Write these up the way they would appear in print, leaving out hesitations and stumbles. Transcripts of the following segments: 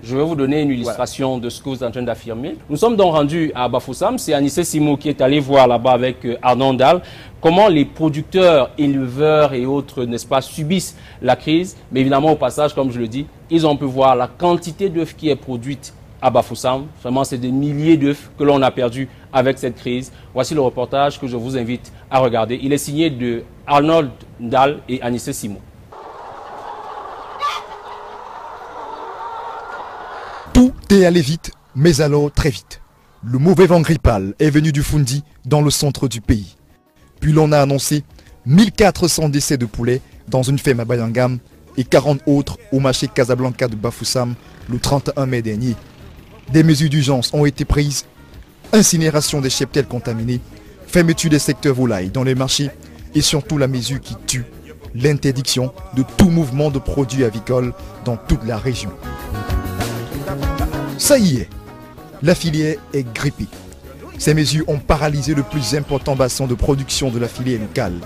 Je vais vous donner une illustration de ce que vous êtes en train d'affirmer. Nous sommes donc rendus à Bafoussam. C'est Anissé Simo qui est allé voir là-bas avec Arnaud Ndal comment les producteurs, éleveurs et autres, n'est-ce pas, subissent la crise. Mais évidemment, au passage, comme je le dis, ils ont pu voir la quantité d'œufs qui est produite à Bafoussam. Vraiment, c'est des milliers d'œufs que l'on a perdus avec cette crise. Voici le reportage que je vous invite à regarder. Il est signé de Arnaud Ndal et Anissé Simo. Tout est allé vite, mais alors très vite. Le mauvais vent grippal est venu du Fundi, dans le centre du pays. Puis l'on a annoncé 1400 décès de poulets dans une ferme à Bayangam et 40 autres au marché Casablanca de Bafoussam le 31 mai dernier. Des mesures d'urgence ont été prises. Incinération des cheptels contaminés, fermeture des secteurs volailles dans les marchés et surtout la mesure qui tue, l'interdiction de tout mouvement de produits avicoles dans toute la région. Ça y est, la filière est grippée. Ces mesures ont paralysé le plus important bassin de production de la filière locale.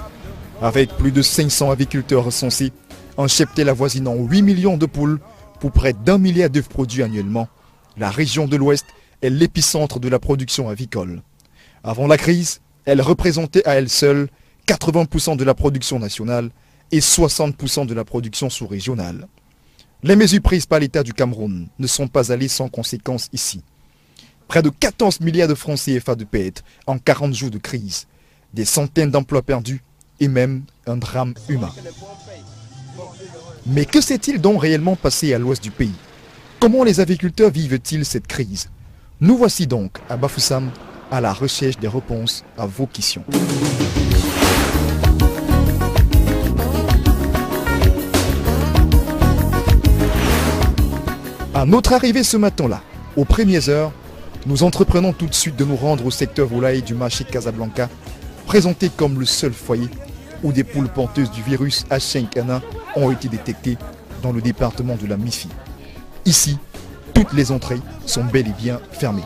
Avec plus de 500 aviculteurs recensés, un cheptel avoisinant 8 millions de poules pour près d'1 milliard d'œufs produits annuellement, la région de l'Ouest est l'épicentre de la production avicole. Avant la crise, elle représentait à elle seule 80% de la production nationale et 60% de la production sous-régionale. Les mesures prises par l'État du Cameroun ne sont pas allées sans conséquences ici. Près de 14 milliards de francs CFA de perte en 40 jours de crise, des centaines d'emplois perdus et même un drame humain. Mais que s'est-il donc réellement passé à l'ouest du pays? Comment les agriculteurs vivent-ils cette crise? Nous voici donc à Bafoussam à la recherche des réponses à vos questions. À notre arrivée ce matin-là, aux premières heures, nous entreprenons tout de suite de nous rendre au secteur volaille du marché de Casablanca, présenté comme le seul foyer où des poules porteuses du virus H5N1 ont été détectées dans le département de la Mifi. Ici, toutes les entrées sont bel et bien fermées.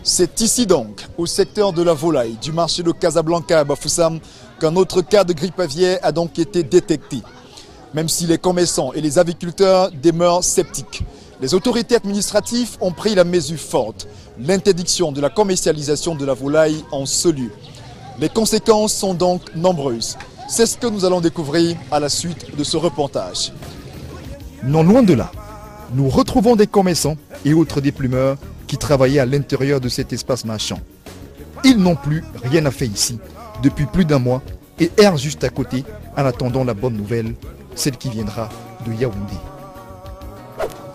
C'est ici donc, au secteur de la volaille du marché de Casablanca à Bafoussam, qu'un autre cas de grippe aviaire a donc été détecté. Même si les commerçants et les aviculteurs demeurent sceptiques, les autorités administratives ont pris la mesure forte, l'interdiction de la commercialisation de la volaille en ce lieu. Les conséquences sont donc nombreuses. C'est ce que nous allons découvrir à la suite de ce reportage. Non loin de là, nous retrouvons des commerçants et autres déplumeurs qui travaillaient à l'intérieur de cet espace marchand. Ils n'ont plus rien à faire ici depuis plus d'1 mois et errent juste à côté en attendant la bonne nouvelle, celle qui viendra de Yaoundé.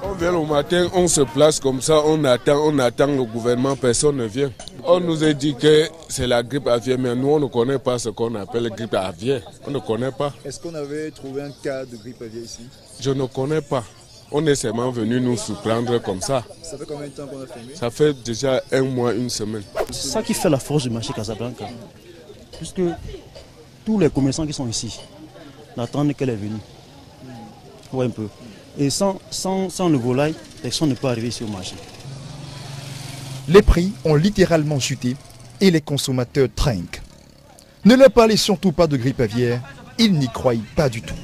On vient le matin, on se place comme ça, on attend le gouvernement, personne ne vient. On nous a dit que c'est la grippe aviaire, mais nous on ne connaît pas ce qu'on appelle la grippe aviaire. On ne connaît pas. Est-ce qu'on avait trouvé un cas de grippe aviaire ici? Je ne connais pas. On est seulement venu nous surprendre comme ça. Ça fait combien de temps qu'on a fermé? Ça fait déjà 1 mois, 1 semaine. C'est ça qui fait la force du marché Casablanca. Puisque tous les commerçants qui sont ici n'attendent qu'elle est venue. Ouais, un peu. Et sans le volaille, personne ne peut arriver sur le marché. Les prix ont littéralement chuté et les consommateurs trinquent. Ne leur parlez surtout pas de grippe aviaire, ils n'y croient pas du tout.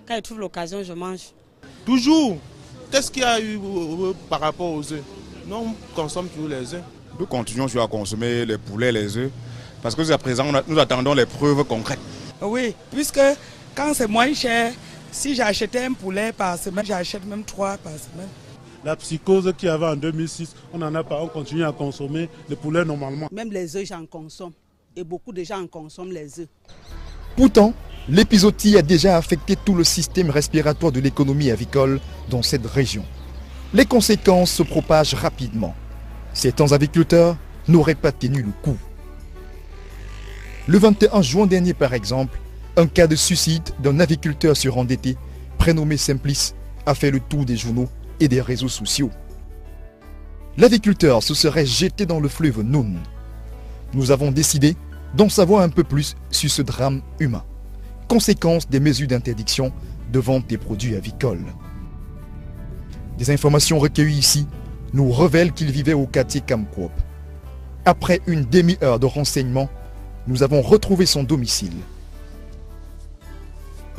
Quand je trouve l'occasion, je mange. Toujours. Qu'est-ce qu'il y a eu par rapport aux œufs? Non, on consomme toujours les œufs. Nous continuons à consommer les poulets, les œufs, parce que jusqu'à présent, nous attendons les preuves concrètes. Oui, puisque quand c'est moins cher, si j'achetais un poulet par semaine, j'achète même 3 par semaine. La psychose qu'il y avait en 2006, on n'en a pas, on continue à consommer les poulets normalement. Même les œufs, j'en consomme. Et beaucoup de gens en consomment les œufs. Pourtant, l'épizootie a déjà affecté tout le système respiratoire de l'économie avicole dans cette région. Les conséquences se propagent rapidement. Certains aviculteurs n'auraient pas tenu le coup. Le 21 juin dernier, par exemple, un cas de suicide d'un aviculteur surendetté, prénommé Simplice, a fait le tour des journaux et des réseaux sociaux. L'aviculteur se serait jeté dans le fleuve Noun. Nous avons décidé d'en savoir un peu plus sur ce drame humain, conséquence des mesures d'interdiction de vente des produits avicoles. Des informations recueillies ici nous révèlent qu'il vivait au quartier Kamkwop. Après une demi-heure de renseignements, nous avons retrouvé son domicile.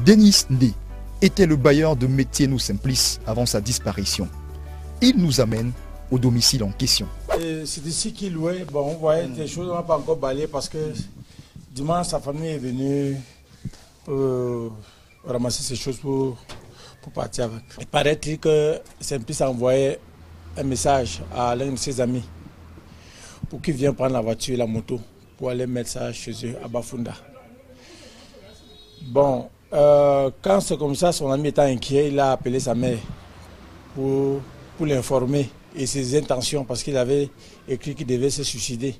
Denis Ndé était le bailleur de Métier Nous Simplice avant sa disparition. Il nous amène au domicile en question. C'est ici qu'il louait. Bon, on voyait des choses, on n'a pas encore balayé parce que dimanche, sa famille est venue ramasser ces choses pour partir avec. Il paraît-il que Simplice a envoyé un message à l'un de ses amis pour qu'il vienne prendre la voiture et la moto pour aller mettre ça chez eux à Bafunda. Bon, quand c'est comme ça, son ami étant inquiet, il a appelé sa mère pour l'informer et ses intentions parce qu'il avait écrit qu'il devait se suicider.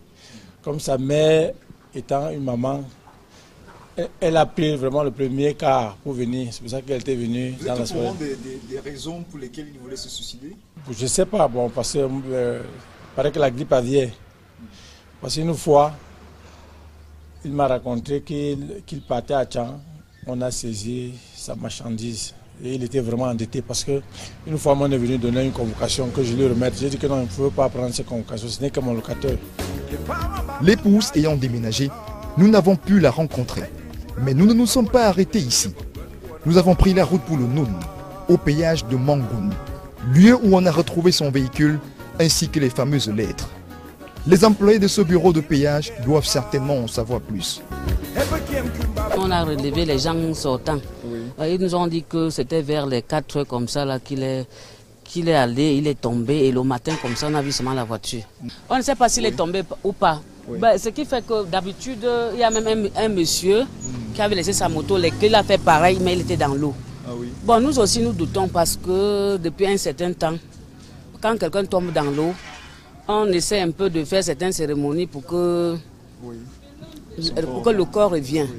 Comme sa mère étant une maman, elle a pris vraiment le premier quart pour venir. C'est pour ça qu'elle était venue dans la soirée. Vous êtes au courant des raisons pour lesquelles il voulait se suicider? Je ne sais pas, bon, parce que paraît que la grippe aviaire. Parce qu'une fois, il m'a raconté qu'il partait à Tchang. On a saisi sa marchandise. Et il était vraiment endetté parce que une fois, on est venu donner une convocation que je lui remette. J'ai dit que non, il ne faut pas prendre cette convocation, ce n'est que mon locataire. L'épouse ayant déménagé, nous n'avons pu la rencontrer. Mais nous ne nous sommes pas arrêtés ici. Nous avons pris la route pour le Noun, au péage de Mangoun, lieu où on a retrouvé son véhicule ainsi que les fameuses lettres. Les employés de ce bureau de péage doivent certainement en savoir plus. On a relevé les gens sortants. Ils nous ont dit que c'était vers les 4 heures comme ça qu'il est allé, il est tombé et le matin comme ça on a vu seulement la voiture. On ne sait pas s'il est tombé ou pas. Ce qui fait que d'habitude il y a même un monsieur qui avait laissé sa moto, il a fait pareil mais il était dans l'eau. Bon, nous aussi nous doutons parce que depuis un certain temps, quand quelqu'un tombe dans l'eau, on essaie un peu de faire certaines cérémonies pour que le corps revienne.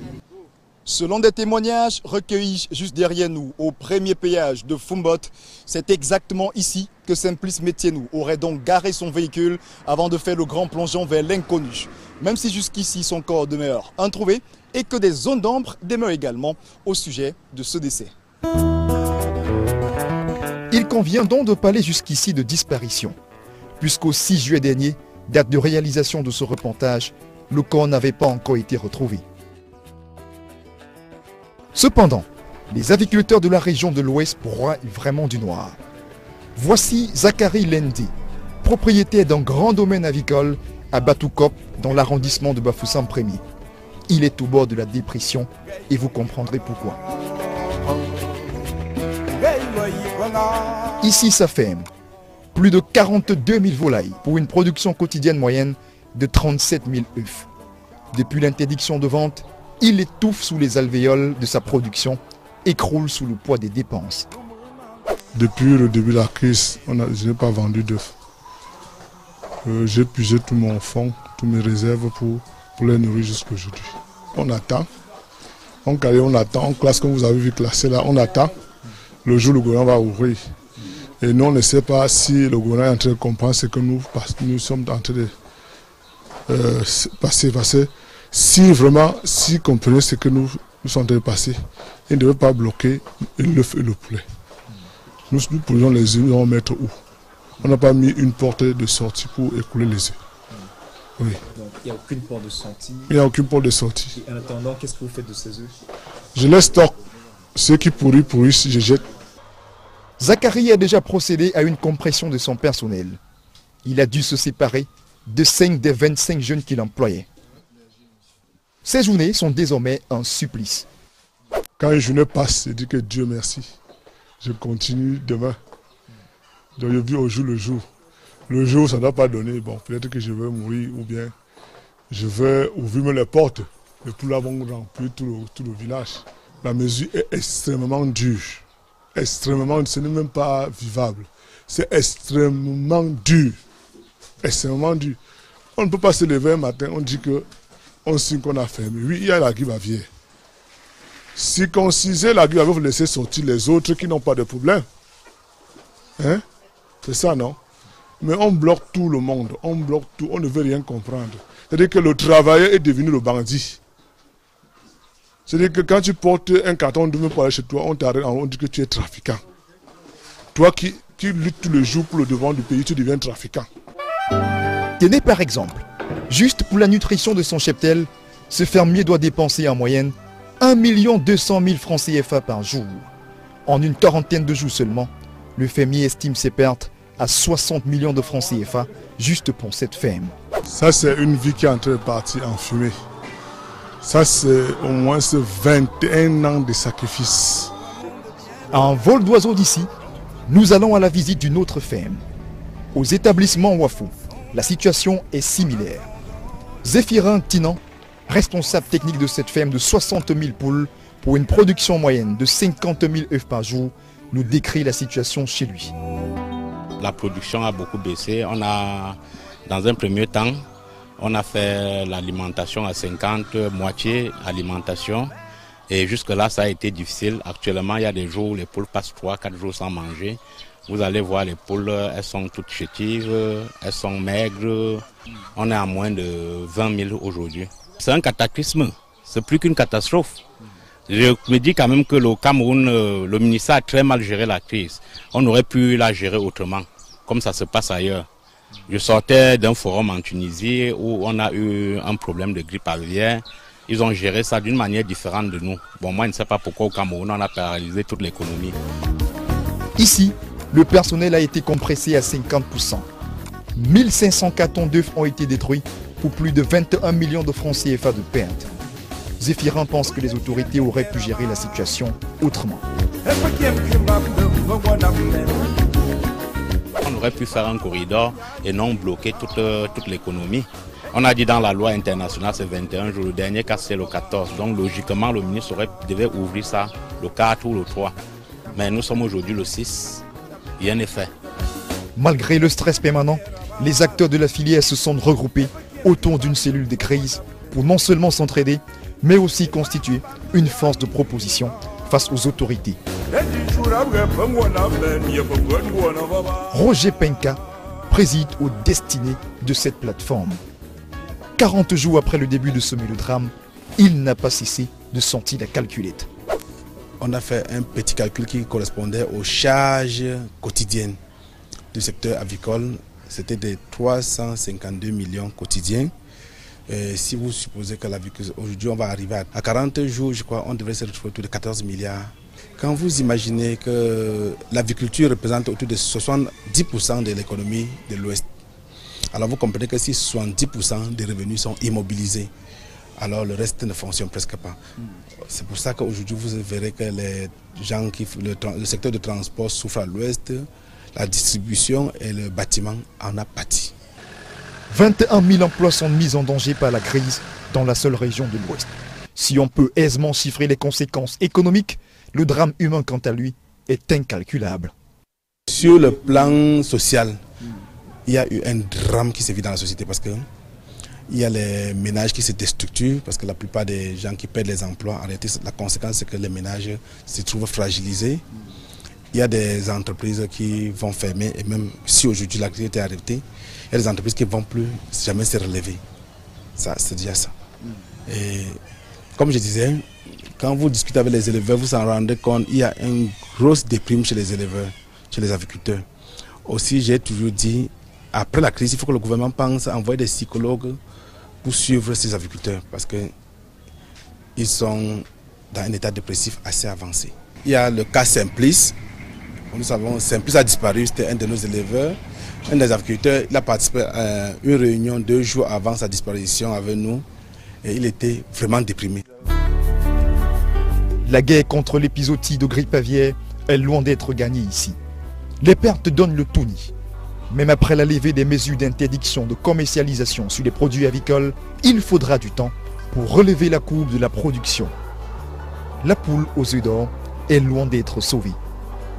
Selon des témoignages recueillis juste derrière nous, au premier péage de Fumbot, c'est exactement ici que Simplice Métienou aurait donc garé son véhicule avant de faire le grand plongeon vers l'inconnu. Même si jusqu'ici son corps demeure introuvé et que des zones d'ombre demeurent également au sujet de ce décès. Il convient donc de parler jusqu'ici de disparition, puisqu'au 6 juillet dernier, date de réalisation de ce reportage, le corps n'avait pas encore été retrouvé. Cependant, les aviculteurs de la région de l'Ouest broient vraiment du noir. Voici Zachary Lendi, propriétaire d'un grand domaine avicole à Batoukop, dans l'arrondissement de Bafoussam Premier. Il est au bord de la dépression et vous comprendrez pourquoi. Ici, ça ferme. Plus de 42 000 volailles pour une production quotidienne moyenne de 37 000 œufs. Depuis l'interdiction de vente, il étouffe sous les alvéoles de sa production, écroule sous le poids des dépenses. Depuis le début de la crise, je n'ai pas vendu d'œufs. J'ai puisé tout mon fonds, toutes mes réserves pour les nourrir jusqu'à aujourd'hui. On attend, on attend, on classe comme vous avez vu classer là, on attend le jour où le gouvernement va ouvrir. Et nous on ne sait pas si le gouvernement est en train de comprendre ce que nous sommes en train de passer. Si vraiment, s'il comprenait ce que nous sommes en train de passer, il ne devait pas bloquer l'œuf et le poulet. Nous posons les œufs, nous allons mettre où? On n'a pas mis une porte de sortie pour écouler les œufs. Oui. Donc il n'y a aucune porte de sortie. Il n'y a aucune porte de sortie. Et en attendant, qu'est-ce que vous faites de ces œufs? Je les stocke. Ceux qui pourrissent, je jette. Zachary a déjà procédé à une compression de son personnel. Il a dû se séparer de 5 des 25 jeunes qu'il employait. Ces journées sont désormais un supplice. Quand une journée passe, je dis que Dieu merci. Je continue demain. Donc je vis au jour le jour. Le jour, ça ne doit pas donner. Bon, peut-être que je vais mourir ou bien je vais ouvrir les portes. Les poules vont remplir tout le village. La mesure est extrêmement dure. Extrêmement, ce n'est même pas vivable. C'est extrêmement dur. Extrêmement dur. On ne peut pas se lever un matin, on dit que on signe qu'on a fermé. Oui, il y a la grippe aviaire. Si on cisait la grippe aviaire, vous laissez sortir les autres qui n'ont pas de problème. Hein? C'est ça, non? Mais on bloque tout le monde, on bloque tout, on ne veut rien comprendre. C'est-à-dire que le travailleur est devenu le bandit. C'est-à-dire que quand tu portes un carton de pour aller chez toi, on t'arrête, on dit que tu es trafiquant. Toi qui luttes tous les jours pour le devant du pays, tu deviens trafiquant. Tenez par exemple, juste pour la nutrition de son cheptel, ce fermier doit dépenser en moyenne 1 200 000 francs CFA par jour. En une quarantaine de jours seulement, le fermier estime ses pertes à 60 millions de francs CFA juste pour cette ferme. Ça, c'est une vie qui est en train de partir en fumée. Ça, c'est au moins 21 ans de sacrifice. À un vol d'oiseau d'ici, nous allons à la visite d'une autre ferme. Aux établissements Wafo, la situation est similaire. Zéphirin Tinan, responsable technique de cette ferme de 60 000 poules pour une production moyenne de 50 000 œufs par jour, nous décrit la situation chez lui. La production a beaucoup baissé. Dans un premier temps, on a fait l'alimentation à 50, moitié alimentation. Et jusque-là, ça a été difficile. Actuellement, il y a des jours où les poules passent 3-4 jours sans manger. Vous allez voir les poules, elles sont toutes chétives, elles sont maigres. On est à moins de 20 000 aujourd'hui. C'est un cataclysme, c'est plus qu'une catastrophe. Je me dis quand même que le Cameroun, le ministère a très mal géré la crise. On aurait pu la gérer autrement, comme ça se passe ailleurs. Je sortais d'un forum en Tunisie où on a eu un problème de grippe aviaire. Ils ont géré ça d'une manière différente de nous. Bon, moi, je ne sais pas pourquoi au Cameroun, on a paralysé toute l'économie. Ici, le personnel a été compressé à 50%. 1500 cartons d'œufs ont été détruits pour plus de 21 millions de francs CFA de pertes. Zéphirin pense que les autorités auraient pu gérer la situation autrement. On aurait pu faire un corridor et non bloquer toute l'économie. On a dit dans la loi internationale c'est 21 jours, le dernier cas c'est le 14. Donc logiquement le ministre devait ouvrir ça le 4 ou le 3. Mais nous sommes aujourd'hui le 6, rien n'est fait. Malgré le stress permanent, les acteurs de la filière se sont regroupés autour d'une cellule de crise pour non seulement s'entraider, mais aussi constituer une force de proposition face aux autorités. Roger Penka préside aux destinées de cette plateforme. 40 jours après le début de ce mélodrame, il n'a pas cessé de sortir la calculette. On a fait un petit calcul qui correspondait aux charges quotidiennes du secteur avicole. C'était de 352 millions quotidiens. Si vous supposez que aujourd'hui on va arriver à 40 jours, je crois, on devrait se retrouver autour de 14 milliards. Quand vous imaginez que l'aviculture représente autour de 70% de l'économie de l'Ouest, alors vous comprenez que si 70% des revenus sont immobilisés, alors le reste ne fonctionne presque pas. C'est pour ça qu'aujourd'hui vous verrez que les gens le secteur de transport souffre à l'Ouest, la distribution et le bâtiment en a pâti. 21 000 emplois sont mis en danger par la crise dans la seule région de l'Ouest. Si on peut aisément chiffrer les conséquences économiques, le drame humain, quant à lui, est incalculable. Sur le plan social, il y a eu un drame qui se vit dans la société parce que il y a les ménages qui se déstructurent parce que la plupart des gens qui perdent les emplois, en réalité, la conséquence c'est que les ménages se trouvent fragilisés. Il y a des entreprises qui vont fermer et même si aujourd'hui l'activité est arrêtée, il y a des entreprises qui ne vont plus jamais se relever. Ça, c'est déjà ça. Et comme je disais, quand vous discutez avec les éleveurs, vous en rendez compte, il y a une grosse déprime chez les éleveurs, chez les agriculteurs. Aussi, j'ai toujours dit, après la crise, il faut que le gouvernement pense à envoyer des psychologues pour suivre ces agriculteurs parce qu'ils sont dans un état dépressif assez avancé. Il y a le cas Simplice. Nous savons, Simplice a disparu, c'était un de nos éleveurs. Un des agriculteurs, il a participé à une réunion 2 jours avant sa disparition avec nous et il était vraiment déprimé. La guerre contre l'épizootie de grippe aviaire est loin d'être gagnée ici. Les pertes donnent le tournis. Même après la levée des mesures d'interdiction de commercialisation sur les produits avicoles, il faudra du temps pour relever la courbe de la production. La poule aux œufs d'or est loin d'être sauvée.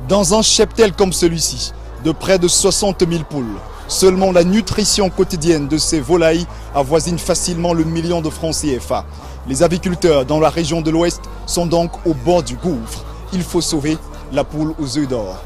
Dans un cheptel comme celui-ci, de près de 60 000 poules, seulement la nutrition quotidienne de ces volailles avoisine facilement le million de francs CFA. Les aviculteurs dans la région de l'Ouest sont donc au bord du gouffre. Il faut sauver la poule aux œufs d'or.